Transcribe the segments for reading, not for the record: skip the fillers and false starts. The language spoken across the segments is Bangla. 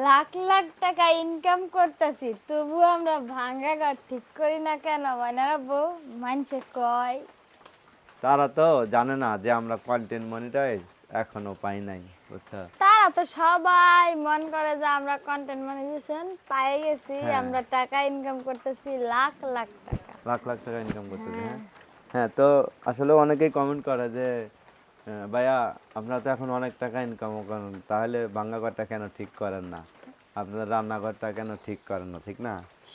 লাখ লাখ টাকা ইনকাম করতেছি, তবু আমরা ভাঙ্গা ঘর ঠিক করি না কেন? মানে বউ মানুষে কয় তারা তো জানে না যে আমরা কন্টেন্ট মনিটাইজ এখনো পাই নাই, বুঝছো? তারা তো সবাই মন করে যে আমরা কন্টেন্ট মনিটাইজেশন পেয়ে গেছি, হ্যাঁ, আমরা টাকা ইনকাম করতেছি লাখ লাখ টাকা। লাখ লাখ টাকা ইনকাম করতেছে। হ্যাঁ, হ্যাঁ, হ্যাঁ, তো আসলে অনেকেই কমেন্ট করে যে ভাইয়া আপনারা তো এখন অনেক টাকা ইনকামও করেন, তাহলে ভাঙ্গা ঘরটা কেন ঠিক করেন না? আপনার রান্নাঘরটা কেন ঠিক করেন না, ঠিক না?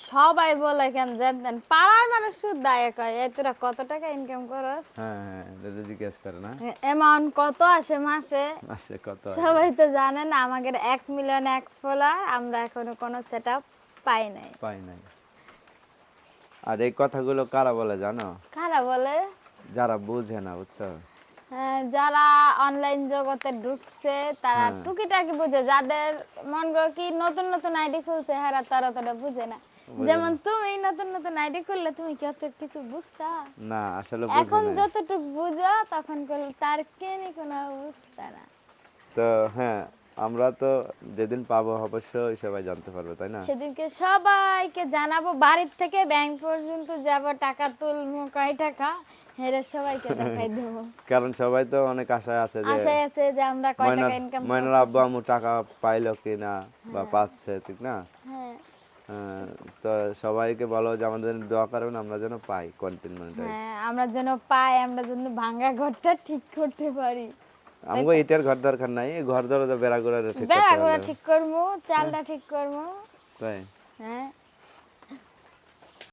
সবাই বলে কেন জানেন, পাড়ার মানুষ শুদ্ধ কয় এই তোরা কত টাকা ইনকাম করস, হ্যাঁ, হ্যাঁ, এটা জিজ্ঞেস করে না? অ্যামাউন্ট কত আসে মাসে। মাসে কত আসে? সবাই তো জানে না আমাদের 1 মিলিয়ন এক ফলোয়ার, আমরা এখনো কোনো সেটআপ পাই নাই। পাই নাই। আর এই কথাগুলো কারা বলে জানো? কারা বলে? যারা বুঝে না, বুঝছো? যারা অনলাইন জগতে ঢুকছে তারা হ্যাঁ, টুকিটাকি বুঝে, যাদের মন করে কি নতুন নতুন আইডি খুলছে হেরা তারা তারা বুঝে না। বুঝে যেমন না। তুমি নতুন নতুন আইডি খুললে, তুমি কি অত কিছু বুঝতা? না, আসলে বুঝে এখন নাই। যতটুকু বুঝো তখন করলে তার কেনি কোনো বুঝতা না। তো হ্যাঁ, আমরা তো যেদিন পাবো অবশ্যই সবাই জানতে পারবে, তাই না? সেদিনকে সবাইকে জানাবো, বাড়ির থেকে ব্যাংক পর্যন্ত যাব, টাকা তুলবো কয় টাকা, হেরে সবাইকে দেখাই দেবো। কারণ সবাই তো অনেক আশায় আছে যে আশায় আছে যে আমরা কয় টাকা ময়নার ইনকাম ময়নার আব্বু করতেছি। আম্মু টাকা পাইলো কিনা বা হ্যাঁ, পাচ্ছে, ঠিক না? হ্যাঁ, আহ, তো সবাইকে বলো যে আমাদের জন্য দোয়া করবেন, আমরা যেন পাই কন্টেন্ট মনিটাইজ। হ্যাঁ, আমরা যেন পাই, আমরা যেন ভাঙ্গা ঘরটা ঠিক করতে পারি। তাই আমাকে তো, ইটের ঘর দরকার নাই, এই ঘর দরজা বেড়া করে ঠিক করতে বেড়াগুলো পারলে। ঠিক করবো, হ্যাঁ, চালটা ঠিক করবো। তাই। হ্যাঁ।